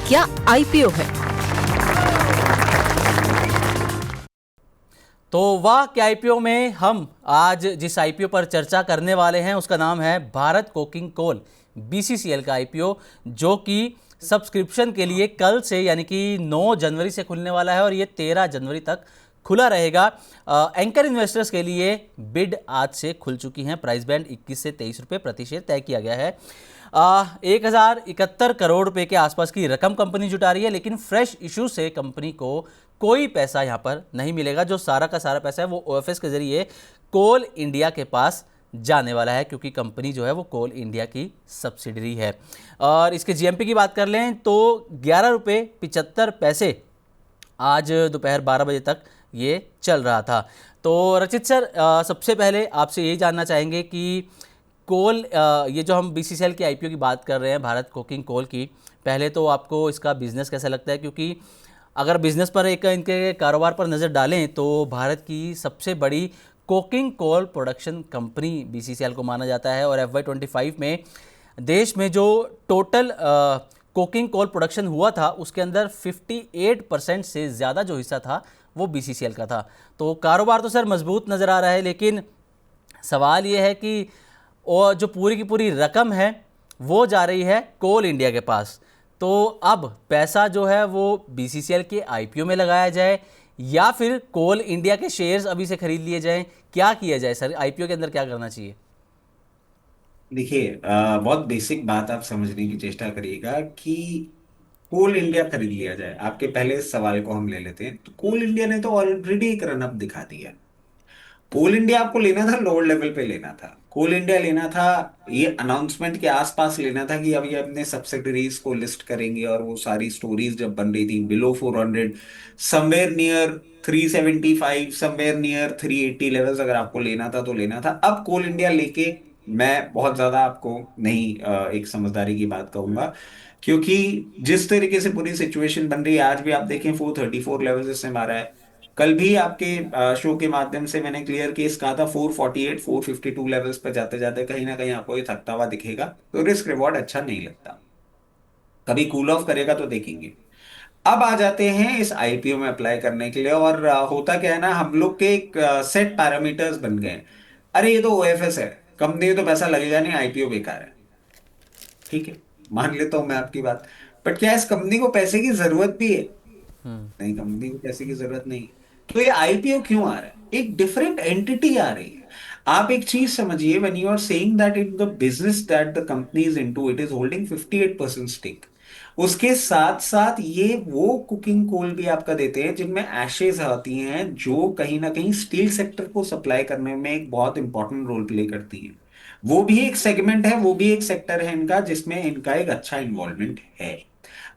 क्या आईपीओ है? तो वाह क्या आईपीओ में हम आज जिस आईपीओ पर चर्चा करने वाले हैं उसका नाम है भारत कोकिंग कोल, बीसीसीएल का आईपीओ, जो कि सब्सक्रिप्शन के लिए कल से यानी कि 9 जनवरी से खुलने वाला है और ये 13 जनवरी तक खुला रहेगा। एंकर इन्वेस्टर्स के लिए बिड आज से खुल चुकी हैं। प्राइस बैंड 21 से 23 रुपये प्रति शेयर तय किया गया है। 1071 करोड़ रुपए के आसपास की रकम कंपनी जुटा रही है, लेकिन फ्रेश इशू से कंपनी को कोई पैसा यहां पर नहीं मिलेगा। जो सारा का सारा पैसा है वो ओएफएस के जरिए कोल इंडिया के पास जाने वाला है, क्योंकि कंपनी जो है वो कोल इंडिया की सब्सिडरी है। और इसके जीएमपी की बात कर लें तो 11.75 रुपये आज दोपहर 12 बजे तक ये चल रहा था। तो रचित सर, सबसे पहले आपसे यही जानना चाहेंगे कि कोल, ये जो हम बीसीसीएल की आईपीओ की बात कर रहे हैं, भारत कोकिंग कोल की, पहले तो आपको इसका बिजनेस कैसा लगता है? क्योंकि अगर बिजनेस पर एक इनके कारोबार पर नज़र डालें तो भारत की सबसे बड़ी coking coal production company BCCL को माना जाता है। और FY25 में देश में जो टोटल कोकिंग कोल प्रोडक्शन हुआ था उसके अंदर 58% से ज़्यादा जो हिस्सा था वो बीसीसीएल का था। तो कारोबार तो सर मजबूत नज़र आ रहा है, लेकिन सवाल ये है कि और जो पूरी की पूरी रकम है वो जा रही है कोल इंडिया के पास। तो अब पैसा जो है वो बीसीसीएल के आईपीओ में लगाया जाए या फिर कोल इंडिया के शेयर्स अभी से खरीद लिए जाएं? क्या किया जाए सर? आईपीओ के अंदर क्या करना चाहिए? देखिए, बहुत बेसिक बात आप समझने की चेष्टा करिएगा कि कोल इंडिया खरीद लिया जाए। आपके पहले इस सवाल को हम ले लेते हैं। तो कोल इंडिया ने तो ऑलरेडी एक रन अप दिखा दिया। कोल इंडिया आपको लेना था, लोअर लेवल पे लेना था। कोल इंडिया लेना था, ये अनाउंसमेंट के आसपास लेना था कि अब ये अपने सब्सिडरीज को लिस्ट करेंगे। और वो सारी स्टोरीज जब बन रही थी, below 400, somewhere near 375, somewhere near 380 levels, अगर आपको लेना था तो लेना था। अब कोल इंडिया लेके मैं बहुत ज्यादा आपको नहीं, एक समझदारी की बात कहूंगा, क्योंकि जिस तरीके से पूरी सिचुएशन बन रही है, आज भी आप देखें 434 लेवल्स इसने मारा है। कल भी आपके शो के माध्यम से मैंने क्लियर केस कहा था 448 452 लेवल्स पर जाते जाते कहीं ना कहीं आपको ये थकता हुआ दिखेगा। तो रिस्क रिवॉर्ड अच्छा नहीं लगता। कभी कूल ऑफ करेगा तो देखेंगे। अब आ जाते हैं इस आईपीओ में अप्लाई करने के लिए। और होता क्या है ना, हम लोग के एक सेट पैरामीटर्स बन गए हैं। अरे ये तो ओएफएस है, कंपनी में तो पैसा लगेगा नहीं, आईपीओ बेकार है। ठीक है, मान लेता हूं मैं आपकी बात। बट क्या इस कंपनी को पैसे की जरूरत भी है? नहीं, कंपनी को पैसे की जरूरत नहीं। तो ये आईपीओ क्यों आ रहा है? एक डिफरेंट एंटिटी आ रही है। आप एक चीज समझिए, when you are saying that in the business that the company is into, it is holding 58% stake. उसके साथ साथ ये वो कुकिंग कोल भी आपका देते हैं जिनमें एशेज आती हैं, जो कहीं ना कहीं स्टील सेक्टर को सप्लाई करने में एक बहुत इंपॉर्टेंट रोल प्ले करती हैं। वो भी एक सेगमेंट है, वो भी एक सेक्टर है इनका जिसमें इनका एक अच्छा इन्वॉल्वमेंट है।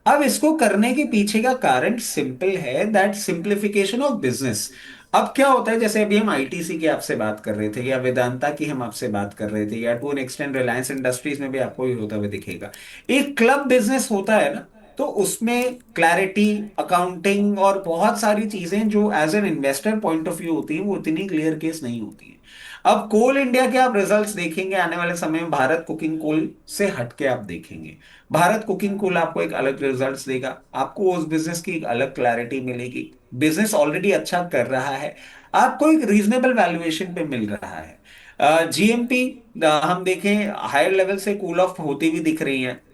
अब इसको करने के पीछे का कारण सिंपल है, दैट सिंप्लीफिकेशन ऑफ बिजनेस। अब क्या होता है, जैसे अभी हम आईटीसी की आपसे बात कर रहे थे, या वेदांता की हम आपसे बात कर रहे थे, या to an extent Reliance Industries में भी आपको ही होता हुआ दिखेगा। एक क्लब बिजनेस होता है ना, तो उसमें क्लैरिटी, अकाउंटिंग और बहुत सारी चीजें जो as an investor point of view होती है, वो इतनी क्लियर केस नहीं होती है। अब कोल इंडिया के आप रिजल्ट्स देखेंगे आने वाले समय में, भारत कुकिंग कोल से हटके आप देखेंगे। भारत कुकिंग कोल आपको एक अलग रिजल्ट्स देगा, आपको उस बिजनेस की एक अलग क्लैरिटी मिलेगी। बिजनेस ऑलरेडी अच्छा कर रहा है, आपको एक रीजनेबल वैल्यूएशन पे मिल रहा है। जीएमपी हम देखें हायर लेवल से कूल ऑफ होती हुई दिख रही है।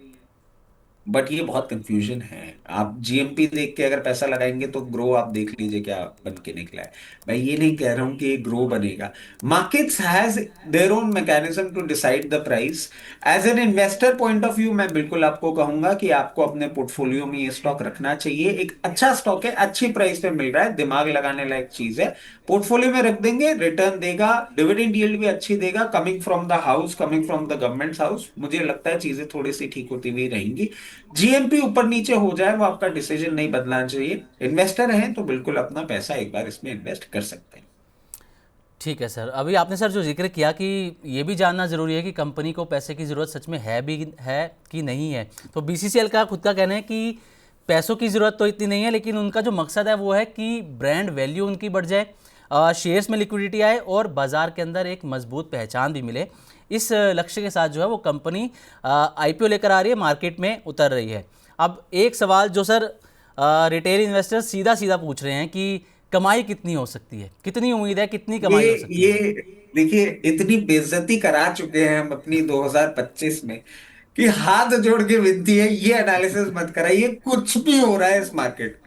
बट ये बहुत कंफ्यूजन है। आप जीएमपी देख के अगर पैसा लगाएंगे तो ग्रो आप देख लीजिए क्या बन के निकला है। मैं ये नहीं कह रहा हूं कि ये ग्रो बनेगा। Markets has their own mechanism to decide the price. As an investor point of view मैं बिल्कुल आपको कहूंगा कि आपको अपने पोर्टफोलियो में ये स्टॉक रखना चाहिए। एक अच्छा स्टॉक है, अच्छी प्राइस पे मिल रहा है, दिमाग लगाने लायक चीज है। पोर्टफोलियो में रख देंगे, रिटर्न देगा, डिविडेंड यील्ड भी अच्छी देगा, coming from the house, coming from the government house. मुझे लगता है चीजें थोड़ी सी ठीक होती हुई रहेंगी। जीएमपी ऊपर नीचे हो जाए वो आपका डिसीजन नहीं बदलना चाहिए। इन्वेस्टर हैं तो बिल्कुल अपना पैसा एक बार इसमें इन्वेस्ट कर सकते हैं। ठीक है सर। अभी आपने सर जो जिक्र किया कि ये भी जानना ज़रूरी है कि कंपनी को पैसे की ज़रूरत सच में है कि नहीं है, तो बीसीसीएल का खुद का कहना है कि पैसों की ज़रूरत तो इतनी नहीं है, लेकिन उनका जो मकसद है वो है कि ब्रांड वैल्यू उनकी बढ़ जाए, शेयर्स में लिक्विडिटी आए और बाज़ार के अंदर एक मजबूत पहचान भी मिले। इस लक्ष्य के साथ जो है वो कंपनी आईपीओ लेकर आ रही है, मार्केट में उतर रही है। अब एक सवाल जो सर रिटेल इन्वेस्टर सीधा सीधा पूछ रहे हैं कि कमाई कितनी हो सकती है, कितनी उम्मीद है, कितनी कमाई हो सकती है? ये देखिए, इतनी बेइज्जती करा चुके हैं हम अपनी 2025 में कि हाथ जोड़ के विनती है, ये एनालिसिस मत कराइए कुछ भी हो रहा है इस मार्केट में।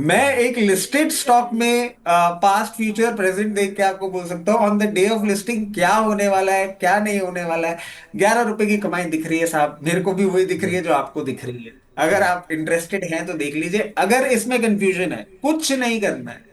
मैं एक लिस्टेड स्टॉक में पास्ट फ्यूचर प्रेजेंट देख के आपको बोल सकता हूँ on the day of listing क्या होने वाला है क्या नहीं होने वाला है। 11 रुपए की कमाई दिख रही है साहब, मेरे को भी वही दिख रही जी। है जो आपको दिख रही है। अगर आप इंटरेस्टेड हैं तो देख लीजिए, अगर इसमें कंफ्यूजन है कुछ नहीं करना है,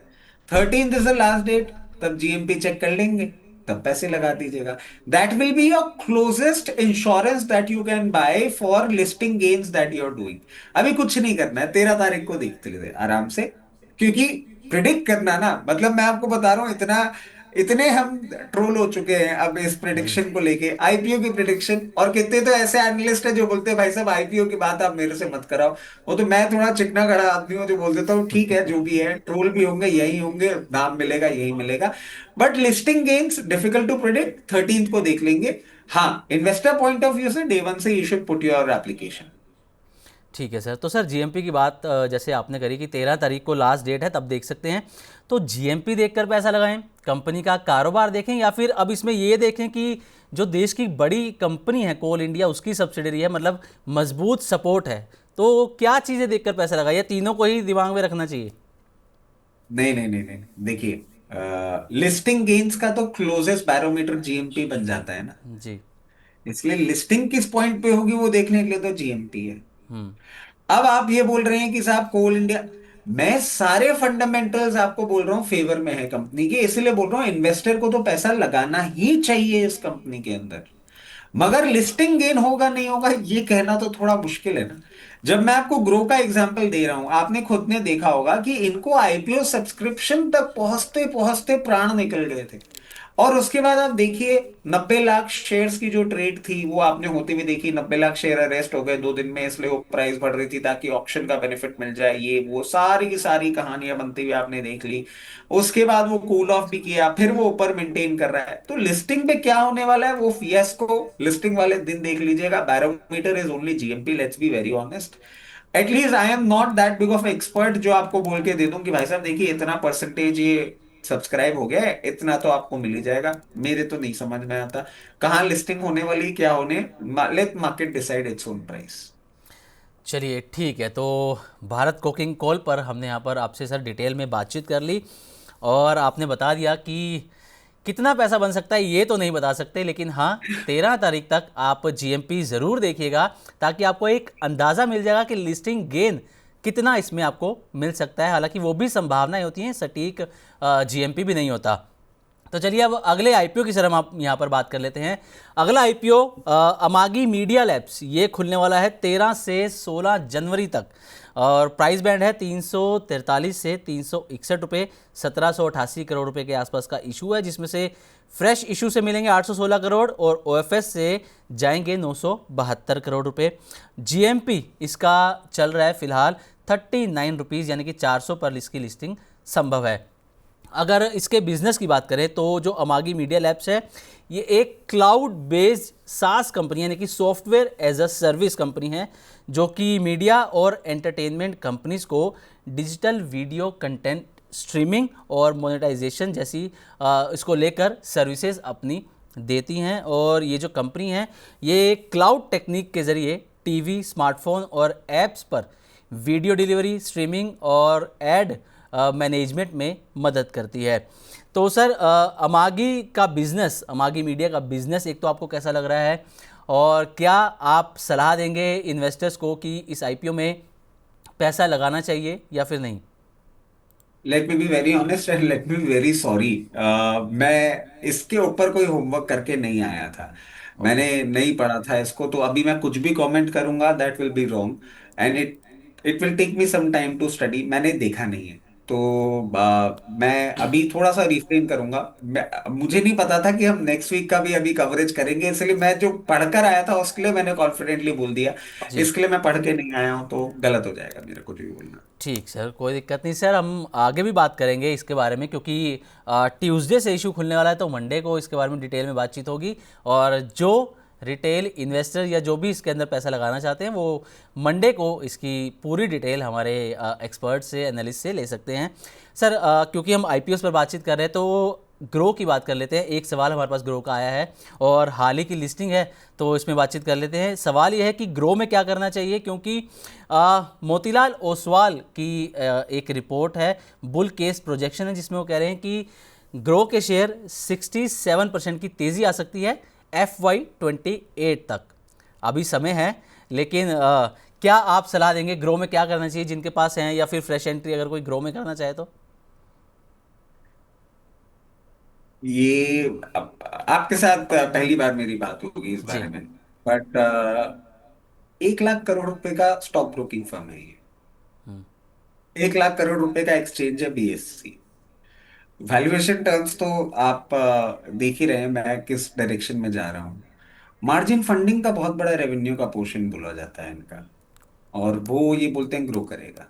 13th is the last date, तब जीएमपी चेक कर लेंगे, तब पैसे लगा दीजिएगा। That will be your closest insurance that you can buy for listing gains that you are doing. अभी कुछ नहीं करना है, 13 तारीख को देखते लीजिए आराम से, क्योंकि प्रिडिक्ट करना ना, मतलब मैं आपको बता रहा हूं, इतना इतने हम ट्रोल हो चुके हैं अब इस जी। प्रिडिक्शन को लेके, आईपीओ की प्रिडिक्शन, और कितने तो ऐसे एनालिस्ट है जो बोलते हैं भाई साहब आईपीओ की बात आप मेरे से मत कराओ। वो तो मैं थोड़ा चिकना खड़ा आदमी हूँ जो बोल देता हूँ ठीक है जो भी है, ट्रोल भी होंगे यही होंगे, नाम मिलेगा यही मिलेगा। But listing gains difficult to predict, 13th को देख लेंगे। हाँ, इन्वेस्टर पॉइंट ऑफ व्यू से डे वन से you should put your application. ठीक है सर। तो सर जीएमपी की बात जैसे आपने करी कि 13 तारीख को लास्ट डेट है, तब देख सकते हैं। तो जीएमपी देखकर पैसा लगाएं, कंपनी का कारोबार देखें, या फिर अब इसमें ये देखें कि जो देश की बड़ी कंपनी है कोल इंडिया, उसकी सब्सिडरी है, मतलब मजबूत सपोर्ट है, तो क्या चीज़ें देखकर पैसा लगाए, या तीनों को ही दिमाग में रखना चाहिए? नहीं नहीं नहीं नहीं, देखिए, लिस्टिंग गेन्स का तो क्लोजेस्ट बैरोमीटर जीएमपी बन जाता है ना, जी। इसलिए लिस्टिंग किस पॉइंट पे होगी वो देखने के लिए तो जीएमपी है। हम्म। अब आप ये बोल रहे हैं कि साहब कोल इंडिया, मैं सारे फंडामेंटल्स आपको बोल रहा हूं फेवर में है कंपनी के, इसलिए बोल रहा हूं इन्वेस्टर को तो पैसा लगाना ही चाहिए इस कंपनी के अंदर। मगर लिस्टिंग गेन होगा नहीं होगा ये कहना तो थोड़ा मुश्किल है ना। जब मैं आपको ग्रो का एग्जांपल दे रहा हूं, आपने खुद ने देखा होगा कि इनको आईपीओ सब्सक्रिप्शन तक पहुंचते पहुंचते प्राण निकल गए थे। और उसके बाद आप देखिए 90 लाख शेयर्स की जो ट्रेड थी वो आपने होती हुई देखी, 90 लाख शेयर अरेस्ट हो गए 2 दिन में, इसलिए वो प्राइस बढ़ रही थी ताकि ऑक्शन का बेनिफिट मिल जाए, ये वो सारी की सारी कहानियां बनती हुई आपने देख ली। उसके बाद वो कूल ऑफ भी किया, फिर वो ऊपर मेंटेन कर रहा है। तो लिस्टिंग पे क्या होने वाला है वो फियास्को लिस्टिंग वाले दिन देख लीजिएगा। Barometer is only GMP, let's be very honest. At least I am not that big of expert जो आपको बोल के दे दूं कि भाई साहब देखिए इतना परसेंटेज ये सब्सक्राइब हो गया है, इतना तो आपको मिल ही जाएगा। मेरे तो नहीं समझ में आता कहाँ लिस्टिंग होने वाली, क्या होने, let market decide its own price. चलिए ठीक है। तो भारत कोकिंग कॉल पर हमने यहाँ पर आपसे सर डिटेल में बातचीत कर ली, और आपने बता दिया कि कितना पैसा बन सकता है ये तो नहीं बता सकते, लेकिन हाँ 13 तारीख तक आप जीएमपी ज़रूर देखिएगा, ताकि आपको एक अंदाज़ा मिल जाएगा कि लिस्टिंग गेन कितना इसमें आपको मिल सकता है। हालांकि वो भी संभावनाएं होती हैं, सटीक जीएमपी भी नहीं होता। तो चलिए अब अगले आईपीओ की सर हम आप यहाँ पर बात कर लेते हैं। अगला आईपीओ अमागी मीडिया लैब्स, ये खुलने वाला है 13 से 16 जनवरी तक, और प्राइस बैंड है 343 से 361 रुपये, 1788 करोड़ रुपए के आसपास का इशू है, जिसमें से फ्रेश इशू से मिलेंगे 816 करोड़, और ओएफएस से जाएंगे 972 करोड़ रुपए। जीएमपी इसका चल रहा है फिलहाल 39 रुपीज़, यानी कि 400 पर इसकी लिस्टिंग संभव है। अगर इसके बिजनेस की बात करें तो जो अमागी मीडिया लैब्स है, ये एक क्लाउड बेस्ड सास कंपनी यानी कि software as a service company है, जो कि मीडिया और एंटरटेनमेंट कंपनीज को डिजिटल वीडियो कंटेंट स्ट्रीमिंग और मोनेटाइजेशन जैसी इसको लेकर सर्विसेज अपनी देती हैं। और ये जो कंपनी है ये क्लाउड टेक्निक के ज़रिए टीवी, स्मार्टफोन और ऐप्स पर वीडियो डिलीवरी, स्ट्रीमिंग और एड मैनेजमेंट में मदद करती है। तो सर अमागी मीडिया का बिजनेस एक तो आपको कैसा लग रहा है, और क्या आप सलाह देंगे इन्वेस्टर्स को कि इस आईपीओ में पैसा लगाना चाहिए या फिर नहीं? Let me be very honest and let me be very sorry, मैं इसके ऊपर कोई होमवर्क करके नहीं आया था, ओके। मैंने नहीं पढ़ा था इसको, तो अभी मैं कुछ भी कमेंट करूंगा that will be wrong, and it it will take me some time to study, मैंने देखा नहीं है। तो मैं अभी थोड़ा सा रिफ्रेन करूंगा। मुझे नहीं पता था कि हम नेक्स्ट वीक का भी अभी कवरेज करेंगे, इसलिए मैं जो पढ़कर आया था उसके लिए मैंने कॉन्फिडेंटली बोल दिया। जी। इसके लिए मैं पढ़ के नहीं आया हूं तो गलत हो जाएगा मेरे को जो भी बोलना। ठीक सर, कोई दिक्कत नहीं सर, हम आगे भी बात करेंगे इसके बारे में, क्योंकि ट्यूसडे से इशू खुलने वाला है, तो मंडे को इसके बारे में डिटेल में बातचीत होगी। और जो रिटेल इन्वेस्टर या जो भी इसके अंदर पैसा लगाना चाहते हैं वो मंडे को इसकी पूरी डिटेल हमारे एक्सपर्ट से, एनालिस्ट से ले सकते हैं। सर, क्योंकि हम आईपीओ पर बातचीत कर रहे हैं तो ग्रो की बात कर लेते हैं। एक सवाल हमारे पास ग्रो का आया है और हाल ही की लिस्टिंग है, तो इसमें बातचीत कर लेते हैं। सवाल यह है कि ग्रो में क्या करना चाहिए, क्योंकि मोतीलाल ओसवाल की एक रिपोर्ट है, बुल केस प्रोजेक्शन है, जिसमें वो कह रहे हैं कि ग्रो के शेयर 67% की तेज़ी आ सकती है FY28 तक। अभी समय है, लेकिन क्या आप सलाह देंगे ग्रो में क्या करना चाहिए जिनके पास हैं, या फिर फ्रेश एंट्री अगर कोई ग्रो में करना चाहे तो? ये आपके साथ पहली बार मेरी बात होगी इस जी। बारे में। बट 1 लाख करोड़ रुपए का स्टॉक ब्रोकिंग फर्म है ये। 1 लाख करोड़ रुपए का एक्सचेंज है BSC। वैल्यूएशन टर्म्स तो आप देख ही रहे हैं मैं किस डायरेक्शन में जा रहा हूँ। मार्जिन फंडिंग का बहुत बड़ा रेवेन्यू का पोर्शन बोला जाता है इनका, और वो ये बोलते हैं ग्रो करेगा।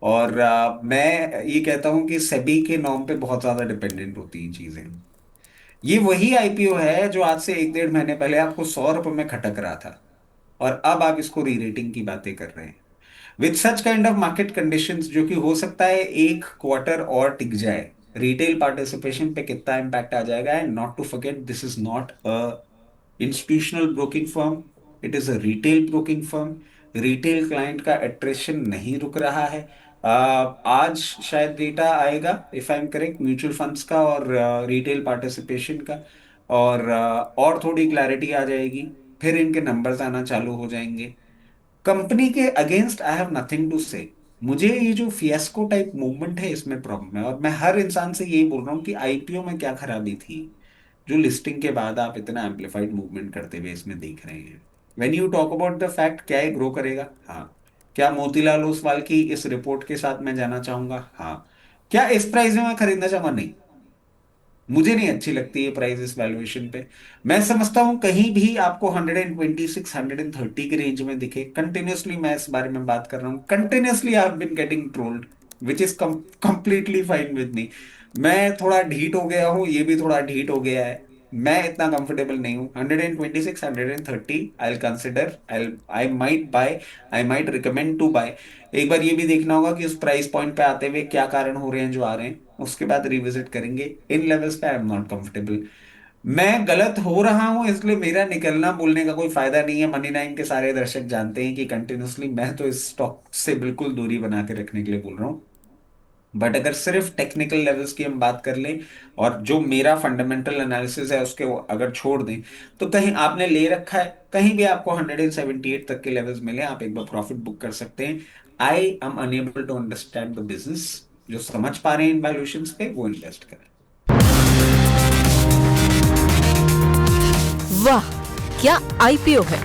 और मैं ये कहता हूँ कि सेबी के नॉर्म पे बहुत ज्यादा डिपेंडेंट होती हैं चीजें। ये वही आईपीओ है जो आज से 1 1.5 महीने पहले आपको 100 रुपए में खटक रहा था, और अब आप इसको री रेटिंग की बातें कर रहे हैं। With such kind of market conditions, जो कि हो सकता है 1 क्वार्टर और टिक जाए, रिटेल पार्टिसिपेशन पे कितना इम्पैक्ट आ जाएगा। And not to forget, this is not a institutional broking firm, it is a retail broking firm. Retail client का एट्रेशन नहीं रुक रहा है। आज शायद डेटा आएगा, if I am correct, mutual funds का और रिटेल पार्टिसिपेशन का, और थोड़ी क्लैरिटी आ जाएगी, फिर इनके नंबर्स आना चालू हो जाएंगे। कंपनी के against I have nothing to say. मुझे ये जो फियास्को टाइप मूवमेंट है इसमें प्रॉब्लम है, और मैं हर इंसान से यही बोल रहा हूँ कि आईपीओ में क्या खराबी थी जो लिस्टिंग के बाद आप इतना एम्पलीफाइड मूवमेंट करते हुए इसमें देख रहे हैं। When you talk about the fact, क्या ये ग्रो करेगा? हाँ। क्या मोतीलाल ओसवाल की इस रिपोर्ट के साथ मैं जाना चाहूंगा? हाँ। क्या इस प्राइस में मैं खरीदना चाहूंगा? नहीं, मुझे नहीं अच्छी लगती है प्राइस इस वैल्यूएशन पे। मैं समझता हूं कहीं भी आपको 126 130 के रेंज में दिखे कंटिन्यूअसली, मैं इस बारे में बात कर रहा हूँ continuously, I have been getting trolled, which is completely fine with me. मैं थोड़ा ढीठ हो गया हूँ, ये भी थोड़ा ढीठ हो गया है। मैं इतना कंफर्टेबल नहीं हूँ। 126 130 I consider, I might buy, I might recommend to buy. एक बार ये भी देखना होगा कि उस प्राइस पॉइंट पे आते हुए क्या कारण हो रहे हैं जो आ रहे हैं, उसके बाद रिविजिट करेंगे। इन लेवल्स पे आई एम नॉट कंफर्टेबल। मैं गलत हो रहा हूं इसलिए मेरा निकलना बोलने का कोई फायदा नहीं है। मनी नाइन के सारे दर्शक जानते हैं कि कंटिन्यूसली मैं तो इस स्टॉक से बिल्कुल दूरी बना के रखने के लिए बोल रहा हूँ। बट अगर सिर्फ टेक्निकल लेवल्स की हम बात कर लें, और जो मेरा फंडामेंटल एनालिसिस है उसके वो अगर छोड़ दें, तो कहीं आपने ले रखा है, कहीं भी आपको 178 तक के लेवल्स मिले, आप एक बार प्रॉफिट बुक कर सकते हैं। I am unable to understand the business. जो समझ पा रहे हैं इन वैल्यूएशंस पे वो इन्वेस्ट करें। वाह, क्या आईपीओ है।